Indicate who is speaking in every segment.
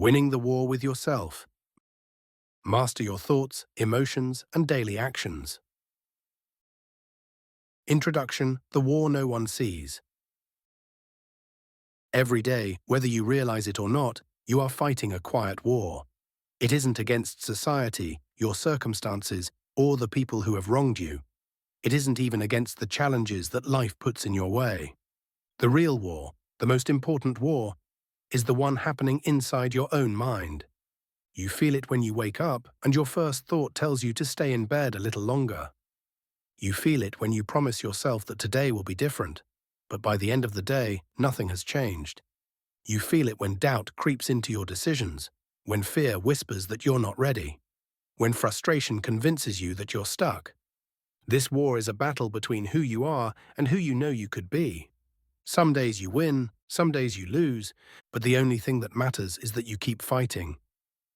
Speaker 1: Winning the war with yourself. Master your thoughts, emotions, and daily actions. Introduction: The war no one sees. Every day, whether you realize it or not, you are fighting a quiet war. It isn't against society, your circumstances, or the people who have wronged you. It isn't even against the challenges that life puts in your way. The real war, the most important war, is the one happening inside your own mind. You feel it when you wake up, and your first thought tells you to stay in bed a little longer. You feel it when you promise yourself that today will be different, but by the end of the day, nothing has changed. You feel it when doubt creeps into your decisions, when fear whispers that you're not ready, when frustration convinces you that you're stuck. This war is a battle between who you are and who you know you could be. Some days you win, some days you lose, but the only thing that matters is that you keep fighting.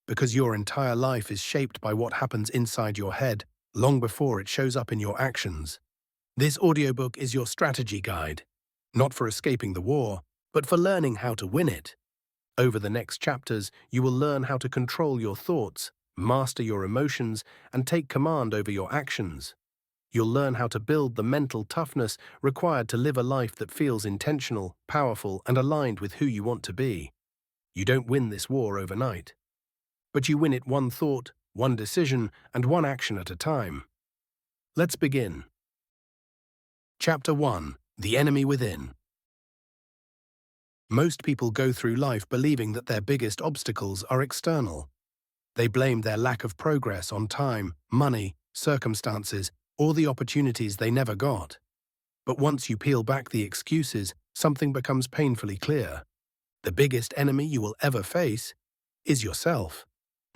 Speaker 1: Because your entire life is shaped by what happens inside your head, long before it shows up in your actions. This audiobook is your strategy guide, not for escaping the war, but for learning how to win it. Over the next chapters, you will learn how to control your thoughts, master your emotions, and take command over your actions. You'll learn how to build the mental toughness required to live a life that feels intentional, powerful, and aligned with who you want to be. You don't win this war overnight, but you win it one thought, one decision, and one action at a time. Let's begin. Chapter 1: The Enemy Within. Most people go through life believing that their biggest obstacles are external. They blame their lack of progress on time, money, circumstances, or the opportunities they never got. But once you peel back the excuses, something becomes painfully clear. The biggest enemy you will ever face is yourself.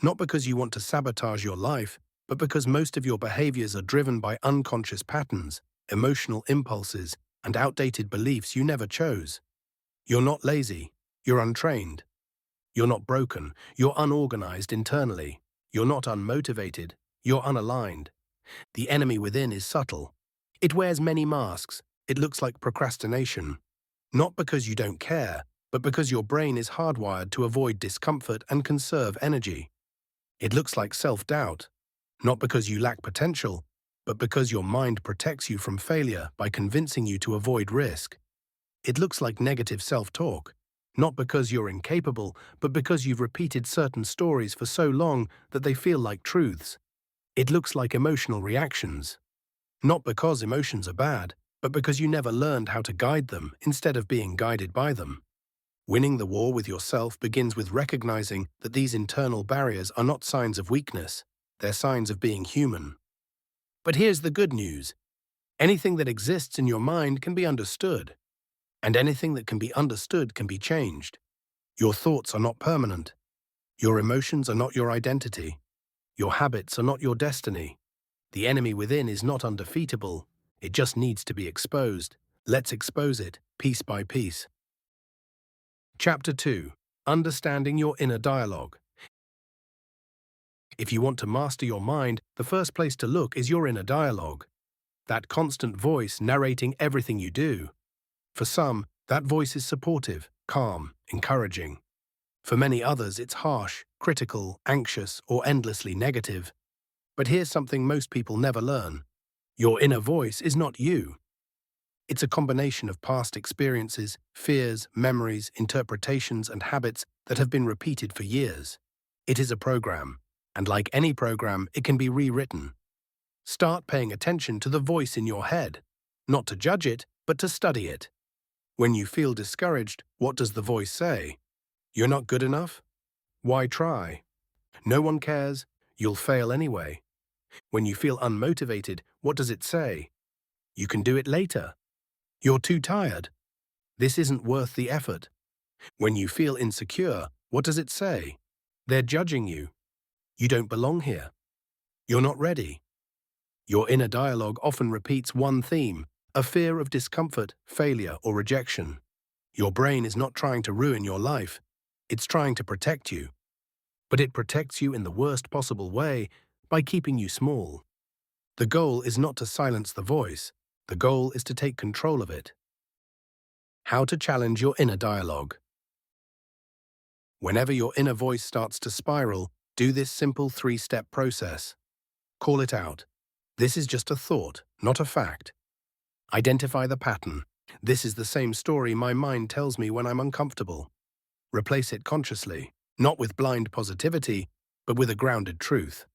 Speaker 1: Not because you want to sabotage your life, but because most of your behaviors are driven by unconscious patterns, emotional impulses, and outdated beliefs you never chose. You're not lazy, you're untrained. You're not broken, you're unorganized internally. You're not unmotivated, you're unaligned. The enemy within is subtle. It wears many masks. It looks like procrastination. Not because you don't care, but because your brain is hardwired to avoid discomfort and conserve energy. It looks like self-doubt. Not because you lack potential, but because your mind protects you from failure by convincing you to avoid risk. It looks like negative self-talk. Not because you're incapable, but because you've repeated certain stories for so long that they feel like truths. It looks like emotional reactions. Not because emotions are bad, but because you never learned how to guide them instead of being guided by them. Winning the war with yourself begins with recognizing that these internal barriers are not signs of weakness, they're signs of being human. But here's the good news. Anything that exists in your mind can be understood. And anything that can be understood can be changed. Your thoughts are not permanent. Your emotions are not your identity. Your habits are not your destiny. The enemy within is not undefeatable. It just needs to be exposed. Let's expose it, piece by piece. Chapter 2: Understanding your inner dialogue. If you want to master your mind, the first place to look is your inner dialogue. That constant voice narrating everything you do. For some, that voice is supportive, calm, encouraging. For many others, it's harsh, critical, anxious, or endlessly negative. But here's something most people never learn. Your inner voice is not you. It's a combination of past experiences, fears, memories, interpretations, and habits that have been repeated for years. It is a program, and like any program, it can be rewritten. Start paying attention to the voice in your head, not to judge it, but to study it. When you feel discouraged, what does the voice say? You're not good enough? Why try? No one cares. You'll fail anyway. When you feel unmotivated, what does it say? You can do it later. You're too tired. This isn't worth the effort. When you feel insecure, what does it say? They're judging you. You don't belong here. You're not ready. Your inner dialogue often repeats one theme: a fear of discomfort, failure, or rejection. Your brain is not trying to ruin your life. It's trying to protect you. But it protects you in the worst possible way, by keeping you small. The goal is not to silence the voice. The goal is to take control of it. How to challenge your inner dialogue. Whenever your inner voice starts to spiral, do this simple 3-step process. Call it out. This is just a thought, not a fact. Identify the pattern. This is the same story my mind tells me when I'm uncomfortable. Replace it consciously, not with blind positivity, but with a grounded truth.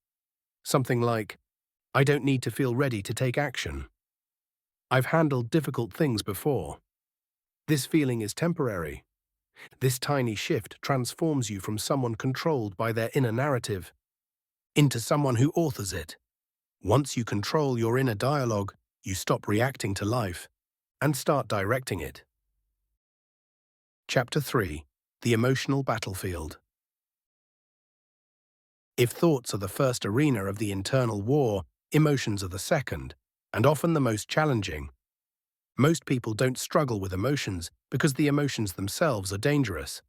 Speaker 1: Something like, I don't need to feel ready to take action. I've handled difficult things before. This feeling is temporary. This tiny shift transforms you from someone controlled by their inner narrative into someone who authors it. Once you control your inner dialogue, you stop reacting to life and start directing it. Chapter 3. The Emotional Battlefield. If thoughts are the first arena of the internal war, emotions are the second, and often the most challenging. Most people don't struggle with emotions because the emotions themselves are dangerous.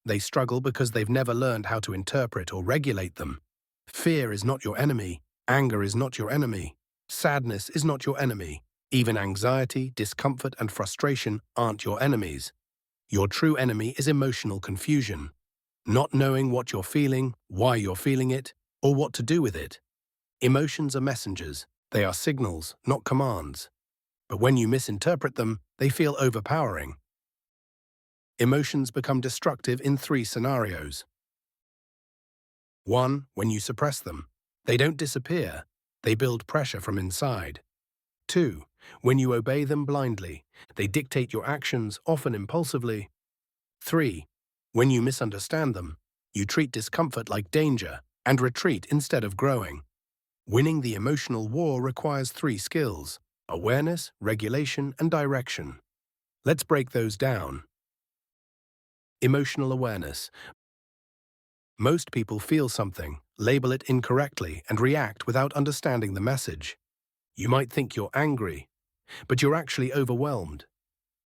Speaker 1: They struggle because they've never learned how to interpret or regulate them. Fear is not your enemy. Anger is not your enemy. Sadness is not your enemy. Even anxiety, discomfort, and frustration aren't your enemies. Your true enemy is emotional confusion. Not knowing what you're feeling, why you're feeling it, or what to do with it. Emotions are messengers. They are signals, not commands. But when you misinterpret them, they feel overpowering. Emotions become destructive in 3 scenarios. 1. When you suppress them. They don't disappear. They build pressure from inside. 2. When you obey them blindly. They dictate your actions, often impulsively. 3. When you misunderstand them. You treat discomfort like danger and retreat instead of growing. Winning the emotional war requires 3 skills: awareness, regulation, and direction. Let's break those down. Emotional awareness. Most people feel something, label it incorrectly, and react without understanding the message. You might think you're angry, but you're actually overwhelmed.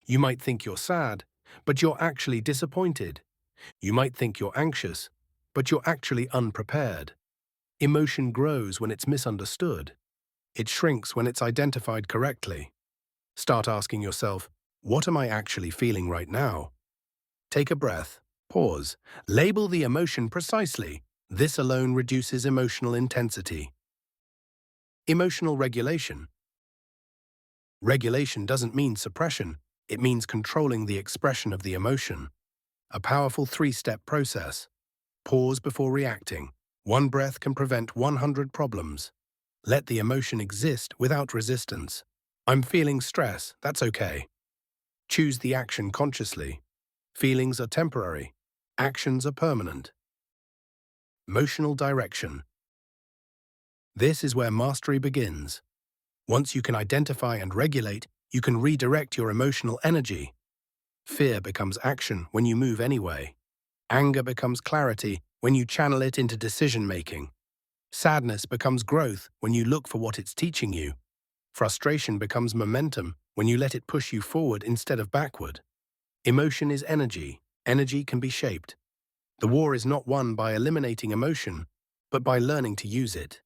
Speaker 1: You might think you're sad, but you're actually disappointed. You might think you're anxious, but you're actually unprepared. Emotion grows when it's misunderstood. It shrinks when it's identified correctly. Start asking yourself, what am I actually feeling right now? Take a breath, pause, label the emotion precisely. This alone reduces emotional intensity. Emotional regulation. Regulation doesn't mean suppression, it means controlling the expression of the emotion. A powerful 3-step process. Pause before reacting. 1 breath can prevent 100 problems. Let the emotion exist without resistance. I'm feeling stress, that's okay. Choose the action consciously. Feelings are temporary. Actions are permanent. Emotional direction. This is where mastery begins. Once you can identify and regulate, you can redirect your emotional energy. Fear becomes action when you move anyway. Anger becomes clarity when you channel it into decision-making. Sadness becomes growth when you look for what it's teaching you. Frustration becomes momentum when you let it push you forward instead of backward. Emotion is energy. Energy can be shaped. The war is not won by eliminating emotion, but by learning to use it.